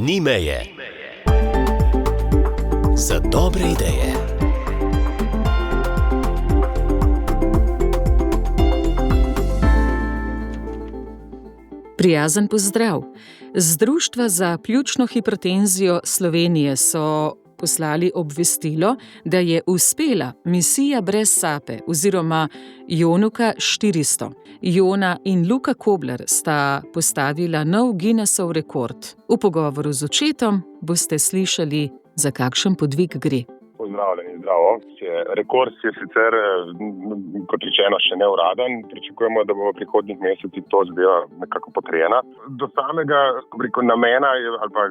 Ni meje. Za dobre ideje. Prijazen pozdrav. Z Društva za pljučno hipertenzijo Slovenije so poslali obvestilo, da je uspela misija brez sape oziroma Jonuka 400. Jona in Luka Kobler sta postavila nov Guinnessov rekord. V pogovoru z očetom boste slišali, za kakšen podvig gre. Pozdravljeni, zdravo. Rekord je sicer, kot rečeno, še neuraden. Pričakujemo, da bo v prihodnjih mesecih to zadeva nekako potrjena. Do samega namena ali pa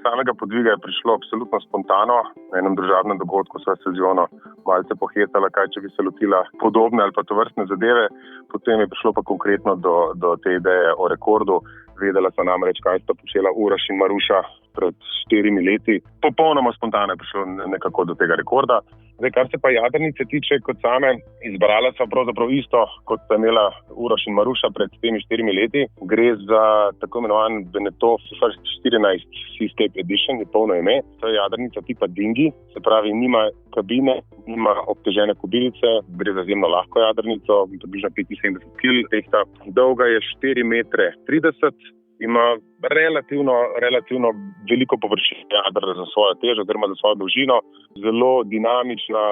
samega podviga je prišlo absolutno spontano. Na enem družabnem dogodku sva se z Jono malce pohecala, kaj če bi se lotila podobne ali pa tovrstne zadeve. Potem je prišlo pa konkretno do te ideje o rekordu. Vedela sva namreč, kaj sta počela Uroš in Maruša pred 4 leti. Popolnoma spontano je prišlo nekako do tega rekorda. Zdaj, kar se pa jadrnice tiče kot same, izbrala sva pravzaprav isto, kot sta imela Uroš in Maruša pred temi 4 leti. Gre za tako imenovan Beneteau First 14 Seascape Edition, je polno ime. To je jadrnica tipa dingi, se pravi, nima kabine, nima obtežene kobilice, gre za izjemno lahko jadrnico, približno 75 kg tehta. Dolga je 4,30 metre, ima relativno veliko površine jadra za svojo težo oziroma za svojo dolžino. Zelo dinamična,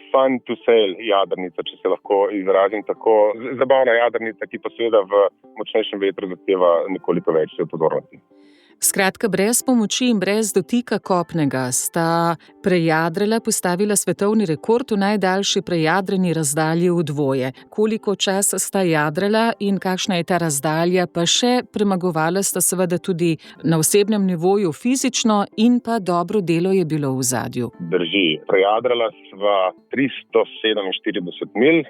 fun to sail jadrnica, če se lahko izrazim tako. Zabavna jadrnica, ki pa seveda v močnejšem vetru zahteva nekoliko več pozornosti. Skratka, brez pomoči in brez dotika kopnega sta prejadrala, postavila svetovni rekord v najdaljši prejadrani razdalji v dvoje. Koliko časa sta jadrala in kakšna je ta razdalja, pa še premagovala sta seveda tudi na osebnem nivoju fizično in pa dobro delo je bilo v ozadju. Drži, prejadrala sva 347 milj.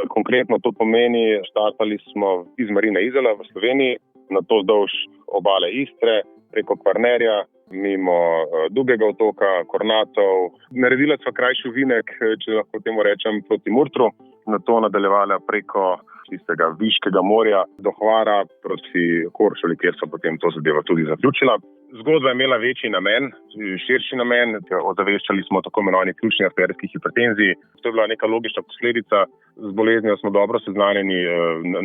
Konkretno to pomeni, štartali smo iz Marine Izola v Sloveniji, nato vzdolž obale Istre, preko Kvarnerja, mimo Dugega otoka, Kornatov. Naredila sva krajši ovinek, če lahko temu rečem, proti Murtru, nato nadaljevala preko tistega Viškega morja do Hvara proti Korčuli, kjer so potem to zadevo tudi zaključila. Zgodba je imela večji namen, širši namen. Ozaveščali smo tako imenovani pljučni arterijski hipertenziji. To je bila neka logična posledica. Z boleznijo smo dobro seznanjeni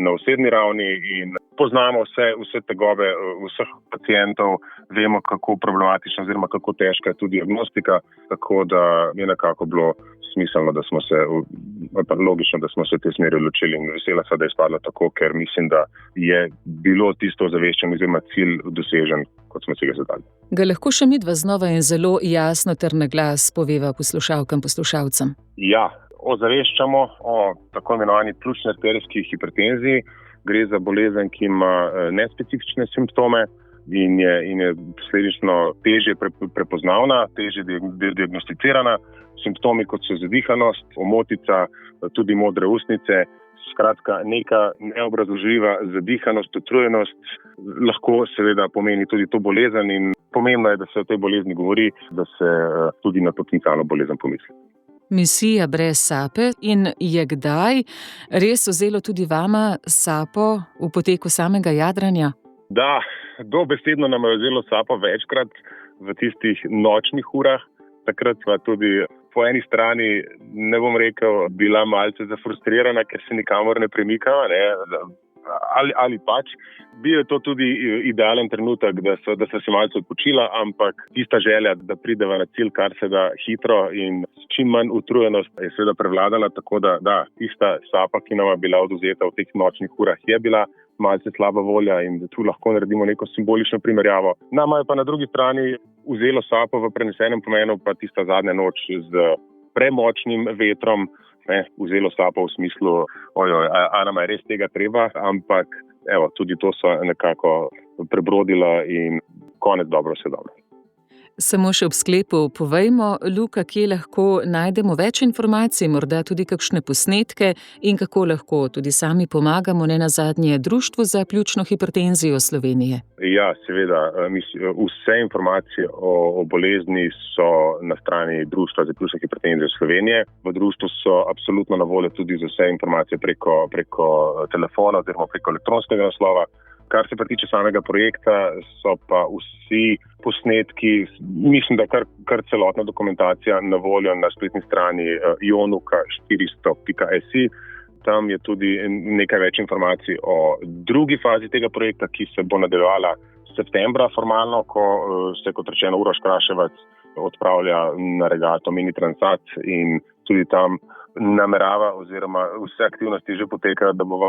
na osebni ravni in poznamo vse tegobe vseh pacientov. Vemo, kako problematična oziroma kako težka je tudi diagnostika, tako da je nekako bilo smiselno, da smo se, logično, da smo se v tej smeri odločili in vesela sva, da je spadlo tako, ker mislim, da je bilo tisto ozaveščanje oziroma cilj dosežen, kot smo si ga zadali. Ga lahko še midva znova in zelo jasno ter na glas poveva poslušalkam, poslušalcem? Ja, ozaveščamo o tako imenovani pljučni arterijski hipertenziji. Gre za bolezen, ki ima nespecifične simptome in je posledično težje prepoznavna, težje diagnosticirana. Simptomi, kot so zadihanost, omotica, tudi modre ustnice, skratka neka neobrazložljiva zadihanost, utrujenost, lahko seveda pomeni tudi to bolezen in pomembno je, da se o tej bolezni govori, da se tudi na potencialno bolezen pomisli. Misija brez sape in je kdaj res vzelo tudi vama sapo v poteku samega jadranja? Da, dobesedno nam je vzelo sapo večkrat v tistih nočnih urah. Takrat sva tudi po eni strani, ne bom rekel, bila malce zafrustrirana, ker se nikamor ne premikava, ali pač. Bil je to tudi idealen trenutek, da se si malce odpočila, ampak tista želja, da prideva na cilj kar se da hitro in čim manj utrujenost je seveda prevladala, tako da tista sapa, ki nam je bila odvzeta v teh nočnih urah, je bila malce slaba volja in da tu lahko naredimo neko simbolično primerjavo. Nama je pa na drugi strani vzelo sapo v prenesenem pomenu pa tista zadnja noč z premočnim vetrom, vzelo sapo v smislu, a nama je res tega treba, ampak tudi to so nekako prebrodila in konec dobro, vse dobro. Samo še ob sklepu povejmo, Luka, kje lahko najdemo več informacij, morda tudi kakšne posnetke in kako lahko tudi sami pomagamo, nenazadnje Društvu za pljučno hipertenzijo Slovenije. Ja, seveda. Vse informacije o bolezni so na strani Društva za pljučno hipertenzijo Slovenije. V društvu so absolutno na voljo tudi za vse informacije preko telefona oziroma preko elektronskega naslova. Kar se pa tiče samega projekta, so pa vsi posnetki, mislim, da kar celotna dokumentacija na voljo na spletni strani jonuka400.si. Tam je tudi nekaj več informacij o drugi fazi tega projekta, ki se bo nadaljevala septembra formalno, ko se, kot rečeno, Uroš Kraševac odpravlja na regato Mini Transat in tudi tam namerava oziroma vse aktivnosti že potekajo, da bo v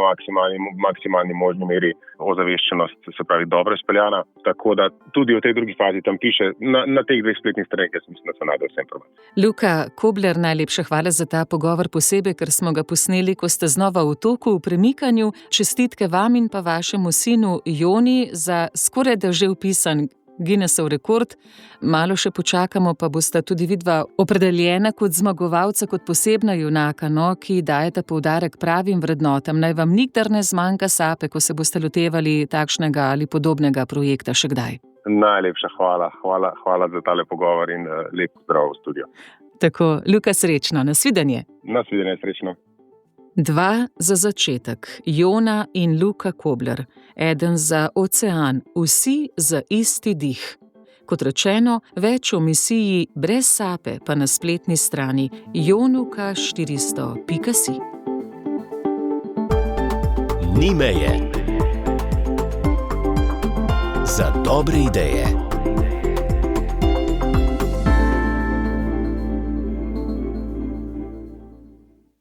maksimalni možni meri ozaveščenost, se pravi, dobro izpeljana. Tako da tudi o tej drugi fazi tam piše na teh dveh spletnih straneh, jaz mislim, da se najde vse informacije. Luka Kobler, najlepša hvala za ta pogovor, posebej, ker smo ga posneli, ko ste znova v toku, v premikanju. Čestitke vam in pa vašemu sinu Joni za skoraj da že vpisan Guinnessov rekord. Malo še počakamo, pa bosta tudi vidva opredeljena kot zmagovalca, kot posebna junaka, ki dajeta poudarek pravim vrednotam. Naj vam nikdar ne zmanjka sape, ko se boste lotevali takšnega ali podobnega projekta še kdaj. Najlepša hvala. Hvala za tale pogovor in lep pozdrav v studio. Tako, Luka, srečno. Nasvidenje. Nasvidenje, srečno. 2 za začetek, Jona in Luka Kobler, eden za ocean, vsi za isti dih. Kot rečeno, več o misiji brez sape pa na spletni strani jonuka400.si. Ni meje. Za dobre ideje.